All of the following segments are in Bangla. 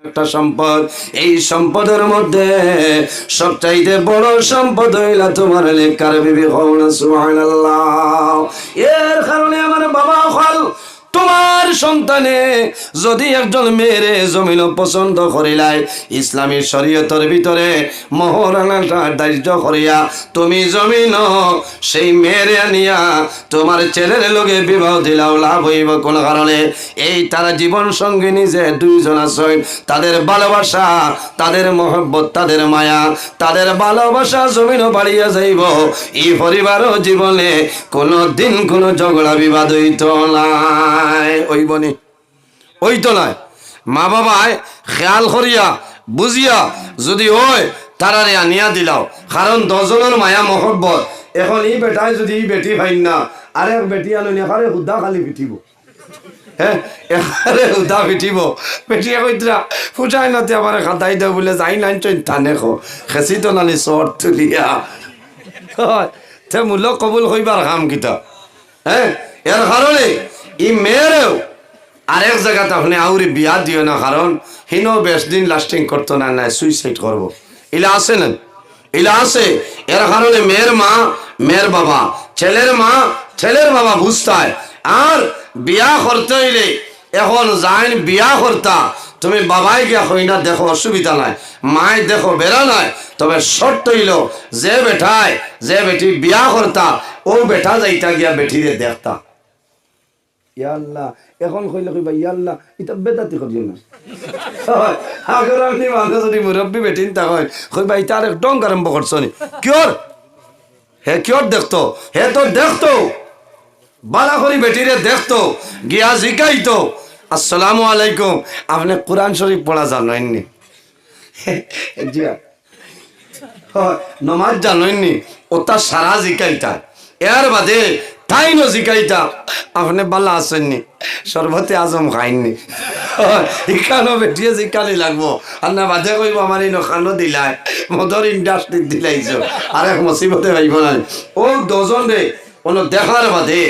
একটা সম্পদ, এই সম্পদের মধ্যে সবচাইতে বড় সম্পদ হইলা তোমার নেককার বিবি। হও না সুবহানাল্লাহ। এর কারণে আমার বাবা হল তোমার সন্তানে যদি একজন মেয়েরে জমিন পছন্দ করিলাই, ইসলামী শরীয়তের ভিতরে মহরানাটা দায়িত্ব করিয়া তুমি জমিন সেই মেয়েরে নিয়া তোমার ছেলের লগে বিবাহ দিলাও, লাভ হইব কোন কারণে? এই তারা জীবন সঙ্গিনী যে দুইজন আছে, তাদের ভালোবাসা, তাদের মহব্বত, তাদের মায়া, তাদের ভালোবাসা জমিন বাড়িয়া যাইব। এই পরিবারও জীবনে কোনো দিন কোনো ঝগড়া বিবাদ হইত না, ওইবনি ওই তো নয়। মা বাবায় খেয়াল করিয়া বুঝিয়া যদি হয় তারারে আনিয়া দিলাও, কারণ 10 জনের মায়া মহব্বত। এখন এই বেটায় যদি এই বেটি ভাই না আরেক বেটি আনুন এখানে হুদা খালি পিটিব, হ্যাঁ এখানে হুদা পিটিব। বেটিয়া কইতরা ফুটাই নাতে আমার খাতাই দেও বলে যাই নাই চই টানে খো খেসি তো নানি শর্ট তুলিয়া তে মূল্য কবুল হইবার কাম কিতা। হ্যাঁ এর কারণে ই মেয়েরেও আরেক জায়গাতে আপনি আউরি বিয়া দিও না, কারণ হিনো বেশ দিন লাস্টিং করতো না, না সুইসাইড করবো। ইলা আছে না, ইলা আছে। এর কারণে মেয়ের মা মেয়ের বাবা, ছেলের মা ছেলের বাবা বুঝতায়। আর বিয়া করতে হইলে এখন যাইন বিয়া করতা তুমি বাবাই গিয়া হই না দেখো, অসুবিধা নাই, মায় দেখো বেড়া নাই। তবে শর্ত হইল যে বেটায় যে বেটি বিয়া করতা ও বেটা যাইতা গিয়া বেটিরে দেখতা। ইয়াল্লাহ এখন কইলে কইবা ইয়াল্লাহ এটা বেদাতি করিও না। আগর আপনি মানুষ যদি মুরব্বী বেটিন তা হয় কইবা এটা আর একদম আরম্ভ করছো নি কিয়র? হে কিয়র দেখতো? হে তো দেখতো বালা করি বেটিরে দেখতো, গিয়া জিকাইতো আসসালামু আলাইকুম আপনি কোরআন শরীফ পড়া জানেননি? জিয়া নমাজ জানেননি? ওটা সারা জিকাইতা। এর বাদে তাইনো জিকাইতা আপনি বালা আসেননি, সর্বতে আজম খাইননি। ইখানো বেটিয়ে জিকালি লাগবো আর না বাদে কইব আমার এই নখানো দিলাই মদর ইন্ডাস্ট্রি দিলাইছ আর এক মুসিবতে ভাইব না। ও 10 জন রে কোনো দেখার বাদে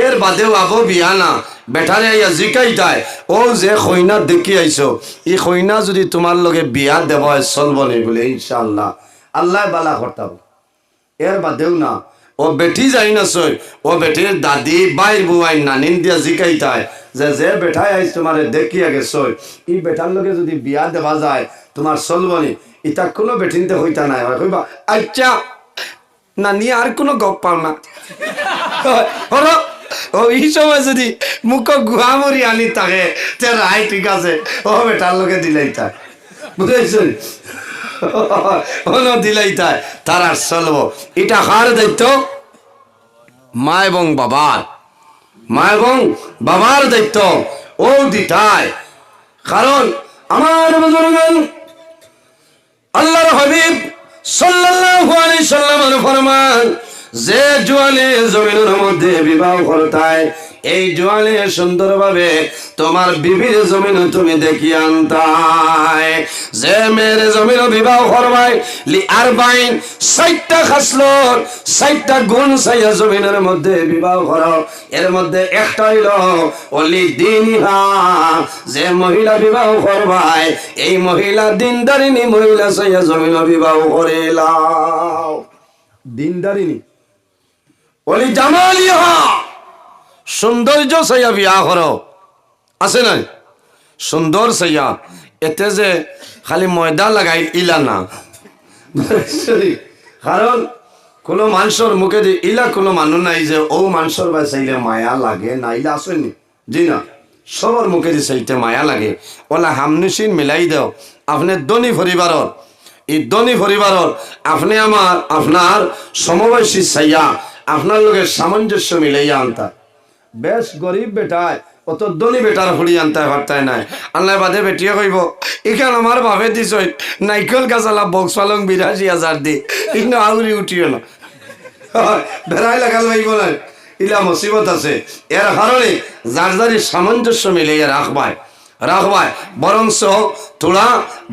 এর বাদেও আবো বিয়া না বেটারে আইয়া জিকাইতায় ও যে খৈনা দেখি আইছো এই খৈনা যদি তোমার লগে বিয়া দেব চলব নেই বলে ইনশাআল্লাহ আল্লাহ বালা করতাম। এর বাদেও না ও বেটি যাই না সই ও বেটির দাদি বাইর বুয়াই নানিন দিয়া জিকাইতায় যে যে বেটাই আইস তোমারে দেখিয়া গেছই এই বেটার লগে যদি বিয়া দেওয়া যায় তোমার চলবনি। ইটা কোনো বেটিনতে হইতা নাই কইবা আচ্ছা না নিয়ে আর কোনো গপ পাও না। ও এই সময় যদি মুখ গুহামরি আনি থাকে তে রায় ঠিক আছে ও বেটার লগে দিলাই তাই বুঝেছেন দিলাই তাই তার আর চলবো। এটা কার দায়িত্ব? মা এবং বাবার, মা এবং বাবার দায়িত্ব ও দিতায়। কারণ আমার বুজুর্গগণ আল্লাহর হাবিব সাল্লাল্লাহু আলাইহি সাল্লামের ফরমান যে জোয়ানে জমিনের মধ্যে বিবাহ করতায় এই জোয়ানে সুন্দরভাবে তোমার বিবির জমিন তুমি দেখি আনতায়। যে মেয়ের জমিন বিবাহ করবাই লি আরবাইন 60টা খাসলত 60টা গুণ চাইয়া জমিনের মধ্যে বিবাহ করো। এর মধ্যে একটা হইল অলি দিনহা, যে মহিলা বিবাহ করবাই এই মহিলা দিনদারিনী মহিলা চাইয়া জমিন বিবাহ করিলাও। দিনদারিনী অলি জামালিহা, সৌন্দর্য চাইয়া বিয়া করো আছে নাই? সুন্দর চাইয়া এতে যে খালি ময়দা লাগাই ইলা না। কারণ কোনো মানুষের মুখে যে ইলা কোনো মানুষ নাই যে ও মানুষের বা চাইলে মায়া লাগে না, ইলা আসেনি জি না, সবার মুখে যে চাইতে মায়া লাগে। ওলা হামনিসিন মিলাই দেও আপনি ধনী পরিবারর এই ধনী পরিবারর আপনি আমার আপনার সমবয়সী চাইয়া আপনার লোকের সামঞ্জস্য মিলাইয়া আনতা। বেশ গরিব বেটায় অত ধনী বেটার ফুড়ি আনতে পারতায় নাই। আল্লাহ বাদে বেটিয়ে কইব এখান আমার ভাবে দিস নাইকল গাছালা বক্স পালং 82,000 দি কিন্তু আউরি উঠিও না বেড়াই লাগাল ভাইব না, ইলা মুসিবত আছে। এর কারণে যার যারি সামঞ্জস্য মিলাইয়া রাখবায় রাখবাই বরংস তোরা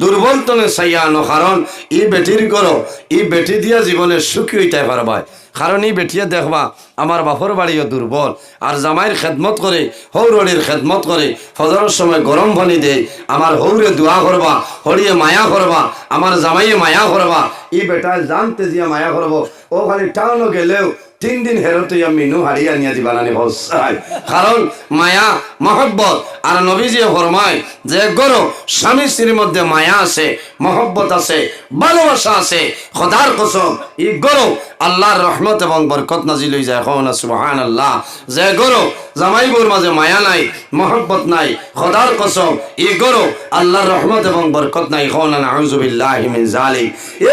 দুর্বল তনে চাইয়া আনো, কারণ ই বেটির করো ই বেটি দিয়া জীবনে সুখী হইতে পারবাই। কারণ ই বেটিয়ে দেখবা আমার বাপর বাড়িও দুর্বল, আর জামাইয়ের খেদমত করে, হৌরড়ির খেদমত করে, ফজরের সময় গরম পানি দেয়, আমার হৌরে দোয়া করবা, হরিয়ে মায়া করবা, আমার জামাইয়ে মায়া করবা, ই বেটায় জানতে দিয়া মায়া করবো। ও খালি টাউনও গেলেও 3 দিন হেরতে মিনু হারিয়ে নিয়ে দিবা নানি বসাই, কারণ মায়া মহব্বত। আর নবীজি ফরমায় যে গরো স্বামী স্ত্রীর মধ্যে মায়া আছে, মহব্বত আছে, ভালোবাসা আছে, খোদার কসম ই গরো আল্লাহর রহমত এবং বরকত নাজিল হয়ে যায়। কওনা সুবহানাল্লাহ। যে গরো জামাই বউর মাঝে মায়া নাই, মহব্বত নাই, খোদার কসম ই গরো আল্লাহর রহমত এবং বরকত নাই। কওনা নাউযু বিল্লাহি মিন জালিক।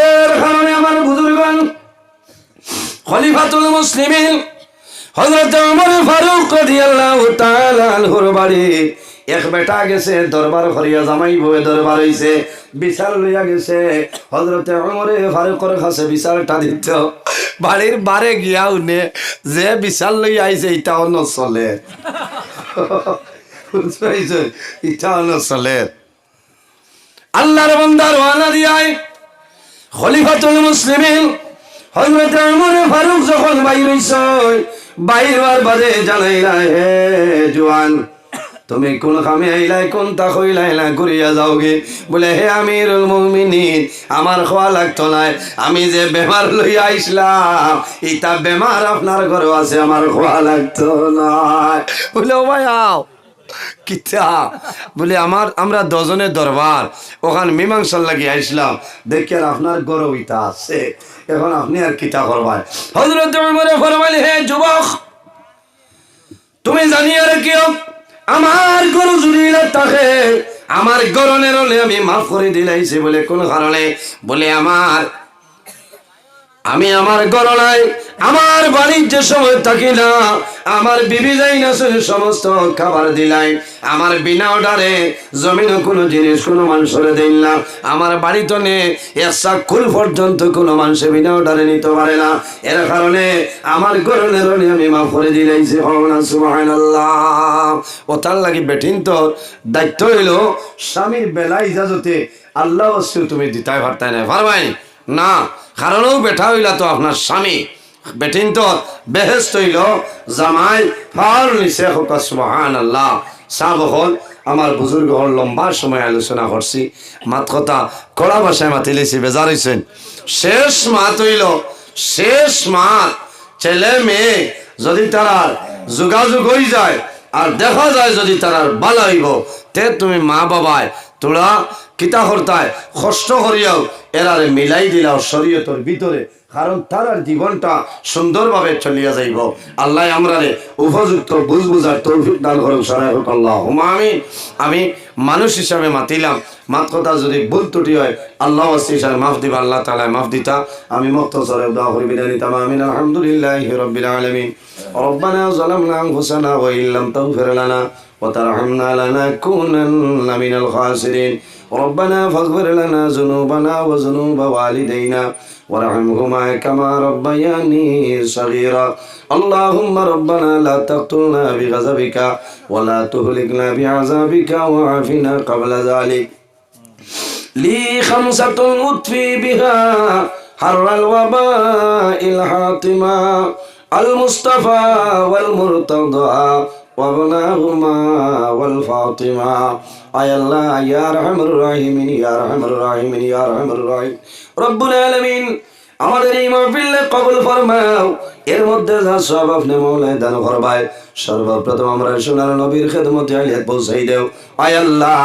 এর কারণে আমার বুজুর্গগণ, খলিফাতুল মুসলিমিন হযরত ওমর ফারুক রাদিয়াল্লাহু তাআলা আনহুর বাড়ি এক বেটা গেছে দরবার করিয়া, জামাই বউয়ে দরবার হইছে, বিচার লইয়া গেছে। হযরত ওমর ফারুকের কাছে বিচারটা দিত, বাড়ির বারে গিয়া উনে যে বিচার লইয়া আইছে এটাও ন চলে, এটাও ন চলে। আল্লাহর বান্দার ওয়ালা দিয়াই খলিফাতুল মুসলিমিন হযরত ওমর ফারুক যখন বাইর হইছে, বাইর হওয়ার বাদে জানাইলা, হে জওয়ান তুমি কোন কামে আইলাই, কোন তা কইলাইলা ঘুরিয়া যাওগে। বলে হে আমিরুল মুমিনিন, আমার খাওয়া লাগতো না, আমি যে বেমার লইয়া আইসলাম ইটা বেমার আপনার ঘরে আছে, আমার খাওয়া লাগতো না। বলে ও ভাই আও কিতা? বলে আমরা 10 জনের দরবার ওখান মীমাংসার লাগি আইসলাম, দেখি আর আপনার গরু ইটা আছে, এখন আপনি আর কিতা করবেন? হযরত ওমর ফরমাইলেন, হে যুবক তুমি জানিয়া রাখিও, আমার গরু জুড়িলা থাকে, আমার গরনের হলে আমি মাফ করে দিলাইছি। বলে কোন কারণে? বলে আমি আমার গরনায় আমার বাড়ির যে সময় থাকি না, আমার বিবি যাই না সমস্ত খাবার দিলাই, আমার বিনা অর্ডারে জমিনে কোনো জিনিস কোনো মানুষের দিন না, আমার বাড়িতে নে এসা কুল পর্যন্ত কোনো মানুষ বিনা অর্ডারে নিতে পারে না। এর কারণে আমার গরনের হলে আমি মাফ করে দিলাইছি। সুবহানাল্লাহ। ও তার লাগি বেঠিন তোর দায়িত্ব হইলো স্বামীর বেলা ইজাজতে আল্লাহ তুমি দিতাই পারতাই না, পারবাই না, কারণও বেঠা হইলা তো আপনার স্বামী, বেঠিন তো বেহেস্ত হইল জামাই ফার নিচে হোক। সুবহানাল্লাহ। সাব হল আমার বুজুর্গ হল লম্বা সময় আলোচনা করছি, মাত কথা কড়া ভাষায় মাতিলেছি, বেজার হইছেন। শেষ মাত হইল, শেষ মাত ছেলে মেয়ে যদি তারার যোগাযোগ হয়ে যায় আর দেখা যায় যদি তারার ভালো হইব, তে তুমি মা বাবায় তোরা কিতা হরতায় কষ্ট করিয়াও এরারে মিলাই দিলাও শরীয়তের ভিতরে, কারণ তারার জীবনটা সুন্দরভাবে চলিয়া যাইব। আল্লাহ আমরারে উপযুক্ত বুঝ বুঝার তৌফিক দান করুন। সরাই হোক আল্লাহুম্মা আমিন। আমি মানুষ হিসাবে মাতিলাম, মাত কথা যদি ভুল ত্রুটি হয় আল্লাহ হিসাবে মাফ দিবা, আল্লাহ তাআলা মাফ দিতা। আমি মুক্তসরে দোয়া করি বিদায় নিতাম। আমিন। আলহামদুলিল্লাহি রাব্বিল আলামিন। রব্বানা যালামনা আনফুসানা ওয়া ইল্লাম তাগফির লানা ওয়া তারহামনা লানাকুনান্না মিনাল খাসিরিন। ربنا فاغفر لنا ذنوبنا وذنوب والدينا وارحمهما كما ربياني صغيرا. اللهم ربنا لا تقتلنا بغضبك ولا تهلكنا بعذابك وعافنا قبل ذلك. لي 5 أطفي بها حر الوباء الحاطمة المصطفى والمرتضى وابناهما والفاطمة. আয় আল্লাহ ইয়া আরহামুর রাহিমিন, ইয়া আরহামুর রাহিমিন, ইয়া আরহামুর রাহিম রব্বুল আলামিন, আমাদের এই মাহফিল কবুল ফরমাও। এর মধ্যে যা সব আপনি মওলায় দান ফরমায়, সর্বপ্রথম আমরা সোনার নবীর খেদমতে আলিয়াত পৌঁছাই দেও। আয় আল্লাহ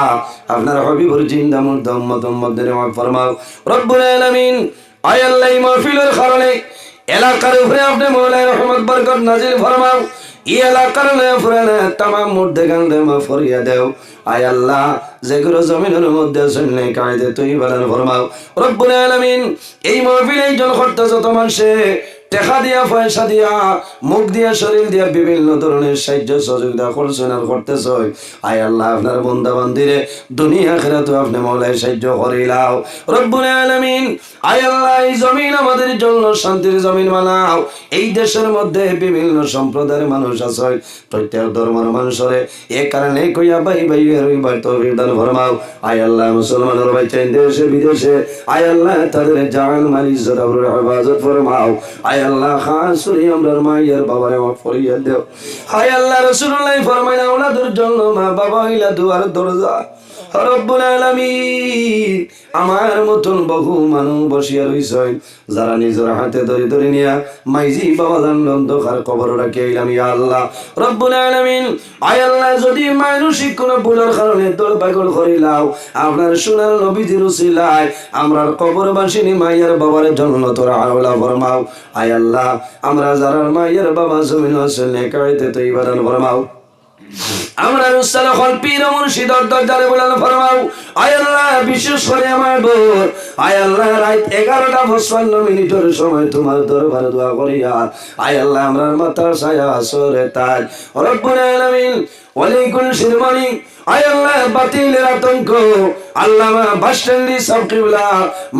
আপনার হাবিবুর জিন্দা মুর্দ উম্মত উম্মতদের মাফ ফরমাও রব্বুল আলামিন। আয় আল্লাহ এই মাহফিলের কারণে এলাকার উপরে আপনি মওলায় রহমত বরকত নাজিল ফরমাও। এই এলাকার ফুরানা তামাম মুর্দে গান্ধে মাফ করিয়া দেও। আয় আল্লাহ যেগুলো জমিনের মধ্যে শুনলে কায়দে তুই বানান ফরমাও রব্বুল আলামিন। এই মাহফিল একজন কর্তা যত মানুষে টাকা দিয়া পয়সা দিয়া মুখ দিয়া শরীর দিয়া বিভিন্ন ধরনের সাহায্য সহযোগিতা করছেন আর করতেছেন। আয় আল্লাহ আপনার বান্দা বান্দিরে দুনিয়া আখিরাতে আপনি মওলাই সাহায্য করিলাও রব্বুল আলামিন। আয় আল্লাহ এই জমিন আমাদের জন্য শান্তির জমিন বানাও। এই দেশের মধ্যে বিভিন্ন সম্প্রদায়ের মানুষ আছে, প্রত্যেক ধর্মের মানুষের এ কারণে কইয়া ভাই ভাই রইবার তৌফিক দান ফরমাও। আয় আল্লাহ মুসলমানের ভাই দেশে বিদেশে আয় আল্লাহ তাদের জান মাল ইজ্জত আবরুর হেফাজত ফরমাও। আয় আল্লাহ খাস করে আমরার মায়ের বাবারে মাফ করিয়া দেও। আয় আল্লাহ রাসূলুল্লাহ ফরমায় আওলাদের জন্য মা বাবা হইলা দুয়ার দরজা। রব্বুল আলামিন আমার মতন বহু মানুষ বসিয়া রইছেন যারা নিজের হাতে ধরে ধরে নিয়া মাইজি বাবা জান অন্ধকার কবর রাখি আইলাম। ইয়া আল্লাহ রব্বুল আলামিন আয় আল্লাহ যদি মানসিক কোন ভুলের কারণে দল পাগল করিলাও আপনার সোনার নবীজির উসিলায় আমরার কবরবাসিনী মায়ের বাবার জন্য তোরা আওলা ফরমাও। আয় আল্লাহ আমরা যারা মায়ের বাবা জমিন আছেন নেকাইতে তো ইবাদত ফরমাও। আমরা রুসালা খলপির মুর্শিদ দরজারে বলান ফরমাও। আয় আল্লাহ বিশেষ করে আমার বোন আয় আল্লাহ রাত 11:55 সময় তোমার দরবারে দোয়া করিয়া আয় আল্লাহ আমরার মাথার ছায়া আসরে তাজ রব্বুল আলামিন ওয়ালাইকুম শিরমানি আয় আল্লাহ বাতিলের আতঙ্ক আল্লামা বাসস্ট্যান্ডি সাবকিবলা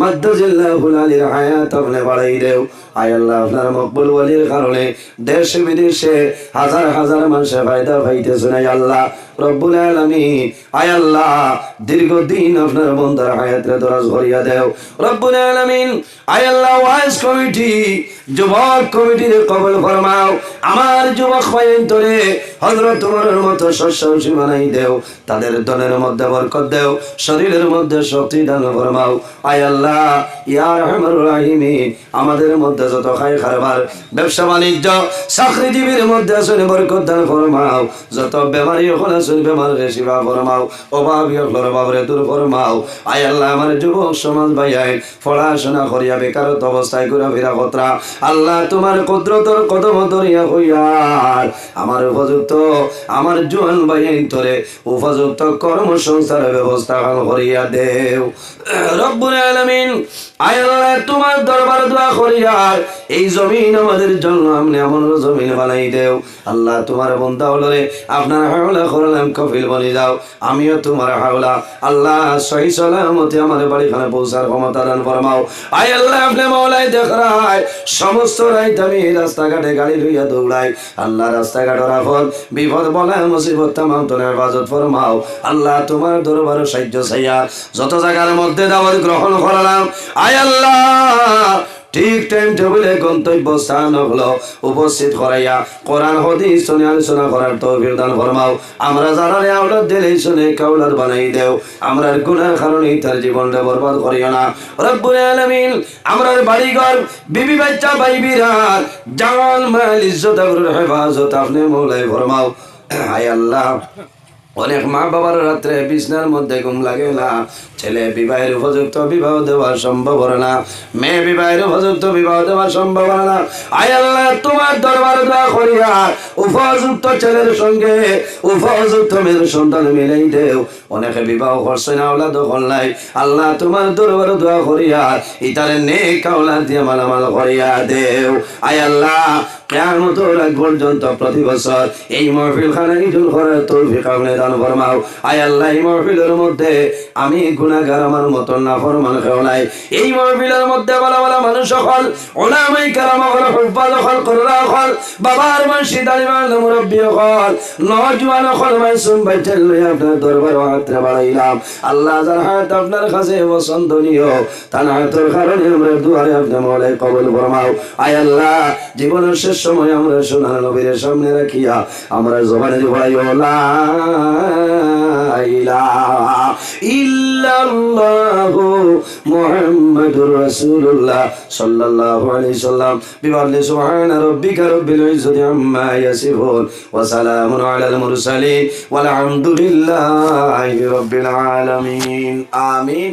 মাদ্দাজিল্লাহুল আলীর হায়াত আপনি বাড়াই দেও। আয় আল্লাহ আপনার মকবুল ওয়ালির কারণে দেশে বিদেশে হাজার হাজার মানুষ ফায়দা পাইতেছেন। আয় আল্লাহ রব্বুল আলামিন আয় আল্লাহ দীর্ঘদিন আপনার বান্দার হায়াতে দরাজ করিয়া দেও রব্বুল আলামিন। আয় আল্লাহ ওয়াইজ কমিটি যুবক কমিটির কবুল ফরমাও। আমার যুবক ভাইয়েরে হযরত ওমরের মতো শস্যশী বানাই দেও, তাদের দলের মধ্যে বরকত দেও, শরীরের মধ্যে শক্তি দান ফরমাও। আয় আল্লাহ ইয়া আরহামার রাহিমিন আমাদের মধ্যে যত খায় খারবার ব্যবসা বাণিজ্য চাকরিজীবীর মধ্যে আসলে বরকত দান ফরমাও। যত বেমারি হল আসলে বেমারে শিফা ফরমাও, অভাবী হল অভাবরে দূর ফরমাও। আয় আল্লাহ আমার যুবক সমাজ ভাইয়াই পড়াশোনা করিয়া বেকারত্ব অবস্থায় ঘুরা ফিরা কতরা আল্লাহ তোমার কুদরতর কদম ধরিয়া হইয়ার আমার উপযুক্ত আমার জোয়ান ভাইয়াই তোরে উপযুক্ত কর্মসংস্থানের ব্যবস্থা করিয়া দেও রব্বুল আলামিন। আয় আল্লাহ তোমার দরবার দোয়া করিয়া এই জমিন আমাদের জন্য আপনি এমন জমিন বানাই দেও। আল্লাহ তোমার বান্দা হলরে আপনার হাওলা করলাম কফিল বনি যাও, আমিও তোমার হাওলা আল্লাহ সহি সালামতে আমার বাড়িখানে পৌঁছার ক্ষমতা দান ফরমাও। আয় আল্লাহ আপনি মাওলাই দেখরায় সমস্ত রাত আমি রাস্তাঘাটে গাড়ি লইয়া দৌড়াই আল্লাহ রাস্তাঘাটের আফত বিপদ বলা মুসিবত তামাম তোর হেফাজত ফরমাও। আল্লাহ তোমার দরবার সাহায্য চাইয়া যত জায়গার মধ্যে দাওয়াত গ্রহণ করলাম আয় আল্লাহ ঠিক টাইম টেবিলে গন্তব্য স্থান হলো উপস্থিত করাইয়া কোরআন হাদিস শুনে আলোচনা করার তৌফিক দান ফরমাও। আমরা যারা আওলাদ দিলে শুনে কাউলাদ বানাই দেও, আমরার গুনার কারণে তার জীবনটা বরবাদ করিও না রব্বুল আলামিন। আমরার বাড়িঘর বিবি বাচ্চা ভাই বিরাট জান মাল ইজ্জত আবরুর হেফাজত আপনি মওলাই ফরমাও। আয় আল্লাহ অনেক মা বাবার রাত্রে বিছনার মধ্যে ঘুম লাগে না, ছেলে বিবাহের উপযুক্ত বিবাহ দেওয়া সম্ভব না, মেয়ে বিবাহের উপযুক্ত বিবাহ দেওয়া সম্ভব না। আয় আল্লাহ তোমার দরবারে দোয়া করিয়া উপযুক্ত ছেলের সঙ্গে উপযুক্ত মেয়ের সন্তান মিলাই দেও। অনেকে বিবাহ করছে না আওলাদ নাই, আল্লাহ তোমার দরবারে দোয়া করিয়া ইতারে নেক আওলাদ দিয়ে মালামাল করিয়া দেও। আয় আল্লাহ কিয়ামতের আগ পর্যন্ত প্রতি বছর এই মাহফিল খানা ইজুল করার তৌফিক আপনি দান ফরমাও। আয় আল্লাহ এই মাহফিলের মধ্যে আমি গুনাহগার আমার মতন নাফরমান কেউ নাই। এই মাহফিলের মধ্যে ভালো ভালো মানুষ সকল উলামায়ে কেরাম সকল হুফাজ সকল কুররা সকল বাবার মুর্শিদ আলিমান মুরব্বি সকল নওজওয়ান সকল মাসুম বাচ্চা লইয়া আপনার দরবারে হাত বাড়াইলাম। আল্লাহ যার হাত আপনার কাছে পছন্দনীয় তার হাতের কারণে আমরা দুয়ারে আপনি মওলাই কবুল ফরমাও। আয় আল্লাহ জীবনের শেষ সময় আমরা সোনার নবীর সামনে রাখিয়া আমরা জবানে পড়াই লা ইলাহা ইল্লাল্লাহু মুহাম্মাদুর রাসূলুল্লাহ সাল্লাল্লাহু আলাইহি সাল্লাম বিফadli সুবহান রাব্বিকা রাব্বিল ইজ্জাতি আম্মা ইয়াসিফুন ওয়া সালামুন আলাল মুরসালিন ওয়াল হামদুলিল্লাহি রাব্বিল আলামিন আমিন।